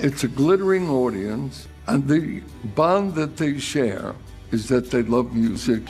It's a glittering audience, and the bond that they share is that they love music.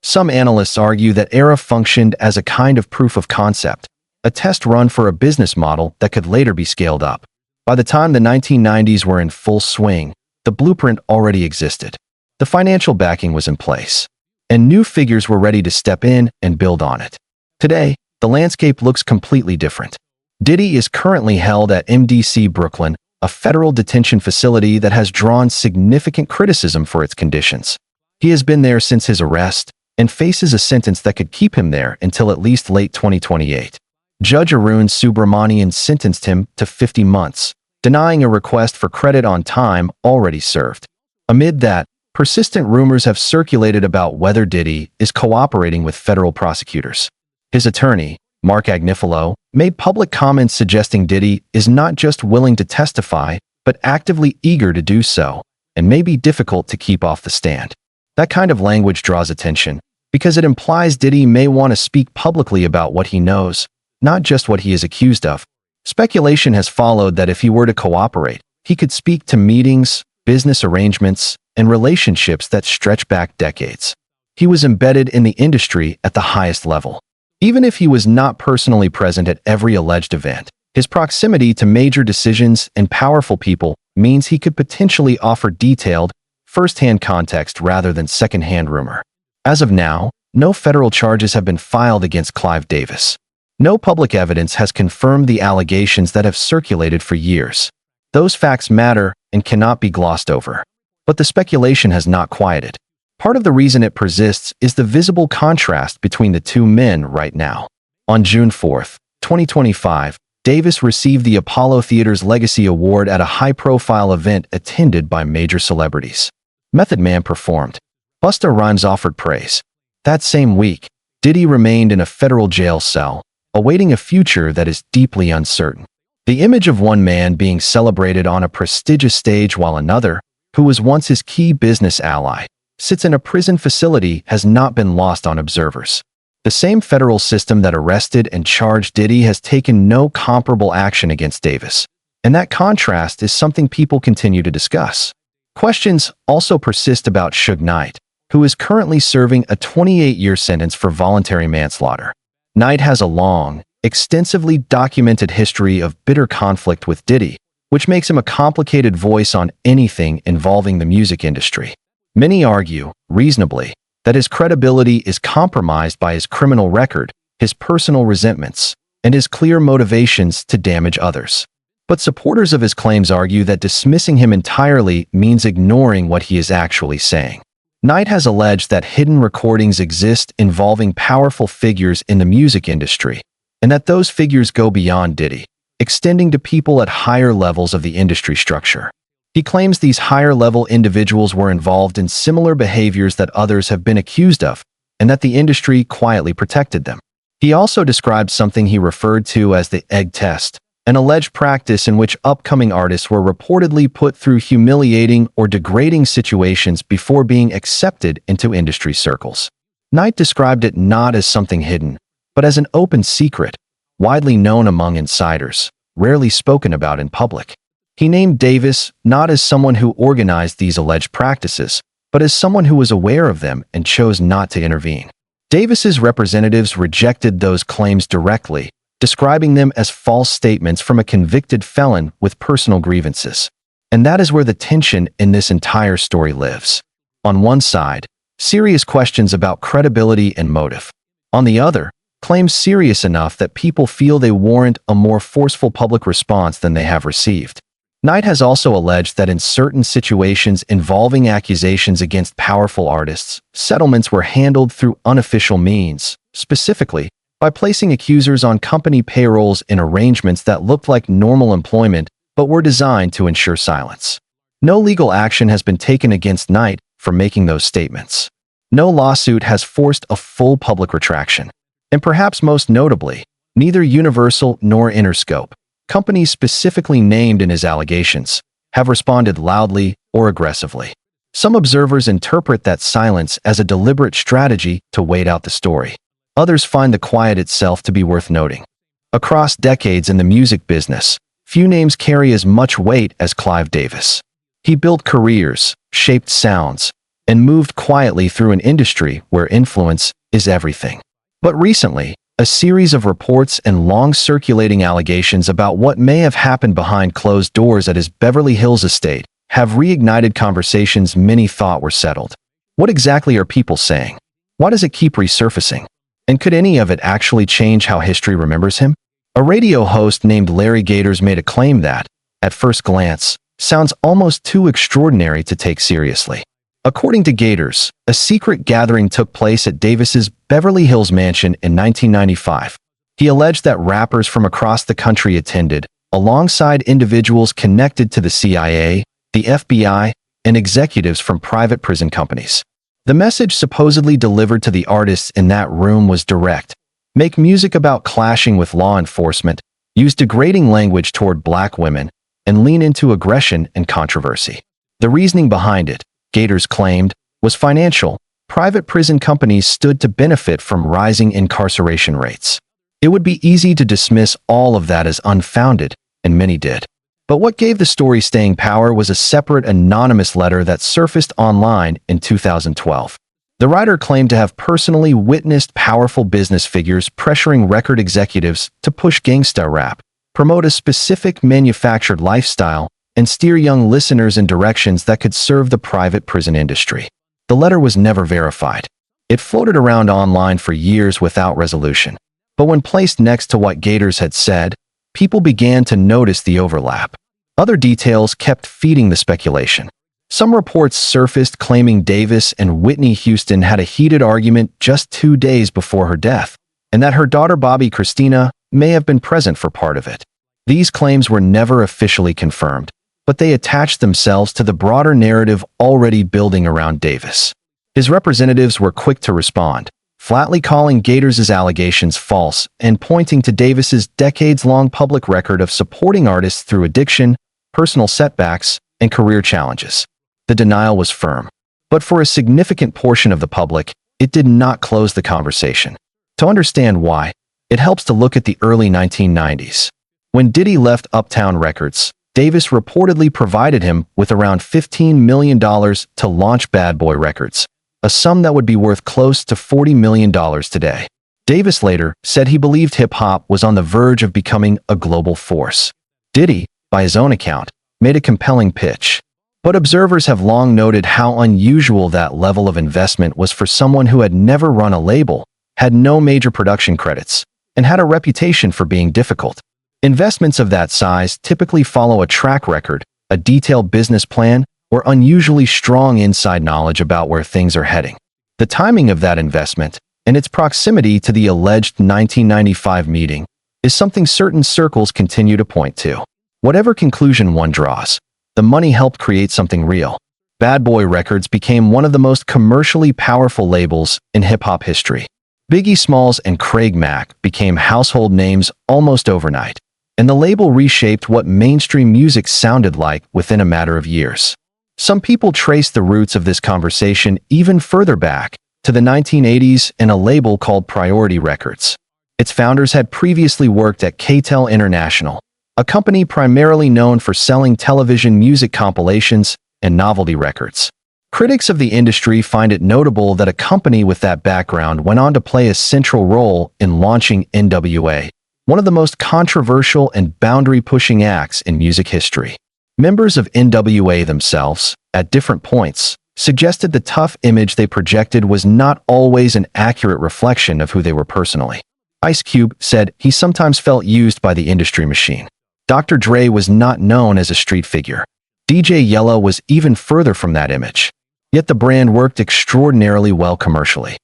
Some analysts argue that Era functioned as a kind of proof of concept, a test run for a business model that could later be scaled up. By the time the 1990s were in full swing, the blueprint already existed. The financial backing was in place, and new figures were ready to step in and build on it. Today, the landscape looks completely different. Diddy is currently held at MDC Brooklyn, a federal detention facility that has drawn significant criticism for its conditions. He has been there since his arrest and faces a sentence that could keep him there until at least late 2028. Judge Arun Subramanian sentenced him to 50 months, denying a request for credit on time already served. Amid that, persistent rumors have circulated about whether Diddy is cooperating with federal prosecutors. His attorney, Mark Agnifilo, made public comments suggesting Diddy is not just willing to testify, but actively eager to do so, and may be difficult to keep off the stand. That kind of language draws attention, because it implies Diddy may want to speak publicly about what he knows, not just what he is accused of. Speculation has followed that if he were to cooperate, he could speak to meetings, business arrangements, and relationships that stretch back decades. He was embedded in the industry at the highest level. Even if he was not personally present at every alleged event, his proximity to major decisions and powerful people means he could potentially offer detailed, first-hand context rather than second-hand rumor. As of now, no federal charges have been filed against Clive Davis. No public evidence has confirmed the allegations that have circulated for years. Those facts matter and cannot be glossed over. But the speculation has not quieted. Part of the reason it persists is the visible contrast between the two men right now. On June 4, 2025, Davis received the Apollo Theater's Legacy Award at a high-profile event attended by major celebrities. Method Man performed. Busta Rhymes offered praise. That same week, Diddy remained in a federal jail cell, awaiting a future that is deeply uncertain. The image of one man being celebrated on a prestigious stage while another, who was once his key business ally, sits in a prison facility has not been lost on observers. The same federal system that arrested and charged Diddy has taken no comparable action against Davis, and that contrast is something people continue to discuss. Questions also persist about Suge Knight, who is currently serving a 28-year sentence for voluntary manslaughter. Knight has a long, extensively documented history of bitter conflict with Diddy, which makes him a complicated voice on anything involving the music industry. Many argue, reasonably, that his credibility is compromised by his criminal record, his personal resentments, and his clear motivations to damage others. But supporters of his claims argue that dismissing him entirely means ignoring what he is actually saying. Knight has alleged that hidden recordings exist involving powerful figures in the music industry, and that those figures go beyond Diddy, extending to people at higher levels of the industry structure. He claims these higher-level individuals were involved in similar behaviors that others have been accused of, and that the industry quietly protected them. He also described something he referred to as the egg test, an alleged practice in which upcoming artists were reportedly put through humiliating or degrading situations before being accepted into industry circles. Knight described it not as something hidden, but as an open secret, widely known among insiders, rarely spoken about in public. He named Davis not as someone who organized these alleged practices, but as someone who was aware of them and chose not to intervene. Davis's representatives rejected those claims directly, describing them as false statements from a convicted felon with personal grievances. And that is where the tension in this entire story lives. On one side, serious questions about credibility and motive. On the other, claims serious enough that people feel they warrant a more forceful public response than they have received. Knight has also alleged that in certain situations involving accusations against powerful artists, settlements were handled through unofficial means, specifically by placing accusers on company payrolls in arrangements that looked like normal employment but were designed to ensure silence. No legal action has been taken against Knight for making those statements. No lawsuit has forced a full public retraction. And perhaps most notably, neither Universal nor Interscope, companies specifically named in his allegations, have responded loudly or aggressively. Some observers interpret that silence as a deliberate strategy to wait out the story. Others find the quiet itself to be worth noting. Across decades in the music business, few names carry as much weight as Clive Davis. He built careers, shaped sounds, and moved quietly through an industry where influence is everything. But recently, a series of reports and long-circulating allegations about what may have happened behind closed doors at his Beverly Hills estate have reignited conversations many thought were settled. What exactly are people saying? Why does it keep resurfacing? And could any of it actually change how history remembers him? A radio host named Larry Gators made a claim that, at first glance, sounds almost too extraordinary to take seriously. According to Gators, a secret gathering took place at Davis's Beverly Hills mansion in 1995. He alleged that rappers from across the country attended, alongside individuals connected to the CIA, the FBI, and executives from private prison companies. The message supposedly delivered to the artists in that room was direct: make music about clashing with law enforcement, use degrading language toward black women, and lean into aggression and controversy. The reasoning behind it, Gators claimed, was financial. Private prison companies stood to benefit from rising incarceration rates. It would be easy to dismiss all of that as unfounded, and many did. But what gave the story staying power was a separate anonymous letter that surfaced online in 2012. The writer claimed to have personally witnessed powerful business figures pressuring record executives to push gangsta rap, promote a specific manufactured lifestyle, and steer young listeners in directions that could serve the private prison industry. The letter was never verified. It floated around online for years without resolution. But when placed next to what Gators had said, people began to notice the overlap. Other details kept feeding the speculation. Some reports surfaced claiming Davis and Whitney Houston had a heated argument just 2 days before her death, and that her daughter Bobby Christina may have been present for part of it. These claims were never officially confirmed, but they attached themselves to the broader narrative already building around Davis. His representatives were quick to respond, flatly calling Gators' allegations false and pointing to Davis's decades-long public record of supporting artists through addiction, personal setbacks, and career challenges. The denial was firm, but for a significant portion of the public, it did not close the conversation. To understand why, it helps to look at the early 1990s. When Diddy left Uptown Records, Davis reportedly provided him with around $15 million to launch Bad Boy Records, a sum that would be worth close to $40 million today. Davis later said he believed hip-hop was on the verge of becoming a global force. Diddy, by his own account, made a compelling pitch. But observers have long noted how unusual that level of investment was for someone who had never run a label, had no major production credits, and had a reputation for being difficult. Investments of that size typically follow a track record, a detailed business plan, or unusually strong inside knowledge about where things are heading. The timing of that investment, and its proximity to the alleged 1995 meeting, is something certain circles continue to point to. Whatever conclusion one draws, the money helped create something real. Bad Boy Records became one of the most commercially powerful labels in hip-hop history. Biggie Smalls and Craig Mack became household names almost overnight, and the label reshaped what mainstream music sounded like within a matter of years. Some people trace the roots of this conversation even further back, to the 1980s and a label called Priority Records. Its founders had previously worked at K-Tel International, a company primarily known for selling television music compilations and novelty records. Critics of the industry find it notable that a company with that background went on to play a central role in launching NWA, one of the most controversial and boundary-pushing acts in music history. Members of NWA themselves, at different points, suggested the tough image they projected was not always an accurate reflection of who they were personally. Ice Cube said he sometimes felt used by the industry machine. Dr. Dre was not known as a street figure. DJ Yellow was even further from that image. Yet the brand worked extraordinarily well commercially.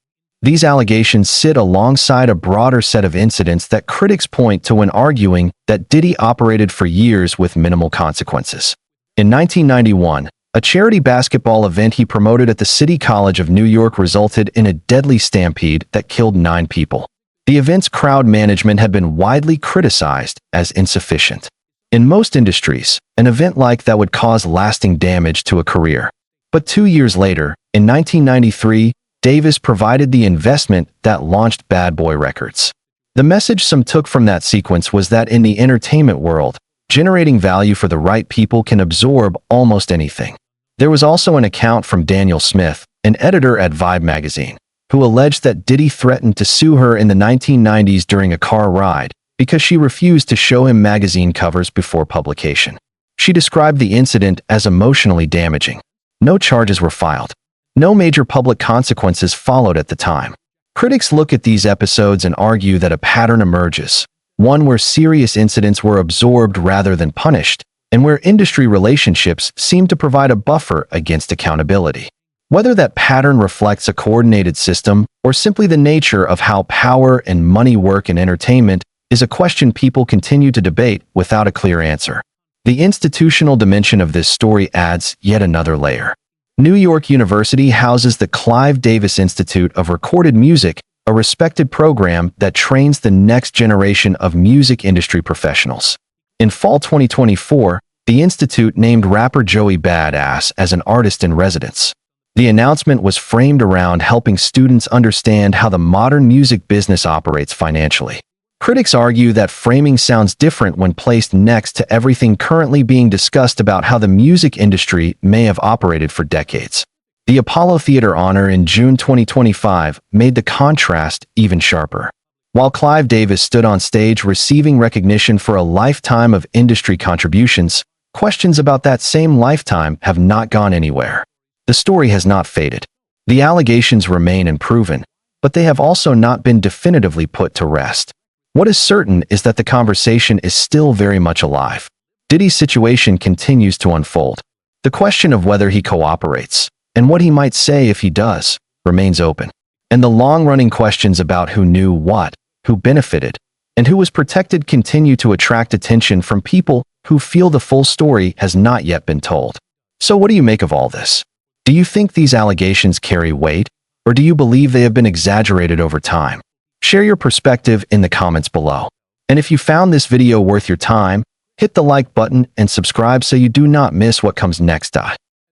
These allegations sit alongside a broader set of incidents that critics point to when arguing that Diddy operated for years with minimal consequences. In 1991, a charity basketball event he promoted at the City College of New York resulted in a deadly stampede that killed 9 people. The event's crowd management had been widely criticized as insufficient. In most industries, an event like that would cause lasting damage to a career. But 2 years later, in 1993, Davis provided the investment that launched Bad Boy Records. The message some took from that sequence was that in the entertainment world, Generating value for the right people can absorb almost anything. There was also an account from Daniel Smith, an editor at Vibe magazine, who alleged that Diddy threatened to sue her in the 1990s during a car ride because she refused to show him magazine covers before publication. She described the incident as emotionally damaging. No charges were filed. No major public consequences followed at the time. Critics look at these episodes and argue that a pattern emerges, one where serious incidents were absorbed rather than punished, and where industry relationships seem to provide a buffer against accountability. Whether that pattern reflects a coordinated system or simply the nature of how power and money work in entertainment is a question people continue to debate without a clear answer. The institutional dimension of this story adds yet another layer. New York University houses the Clive Davis Institute of Recorded Music, a respected program that trains the next generation of music industry professionals. In fall 2024, the institute named rapper Joey Badass as an artist in residence. The announcement was framed around helping students understand how the modern music business operates financially. Critics argue that framing sounds different when placed next to everything currently being discussed about how the music industry may have operated for decades. The Apollo Theater honor in June 2025 made the contrast even sharper. While Clive Davis stood on stage receiving recognition for a lifetime of industry contributions, questions about that same lifetime have not gone anywhere. The story has not faded. The allegations remain unproven, but they have also not been definitively put to rest. What is certain is that the conversation is still very much alive. Diddy's situation continues to unfold. The question of whether he cooperates, and what he might say if he does, remains open. And the long-running questions about who knew what, who benefited, and who was protected continue to attract attention from people who feel the full story has not yet been told. So what do you make of all this? Do you think these allegations carry weight, or do you believe they have been exaggerated over time? Share your perspective in the comments below. And if you found this video worth your time, hit the like button and subscribe so you do not miss what comes next.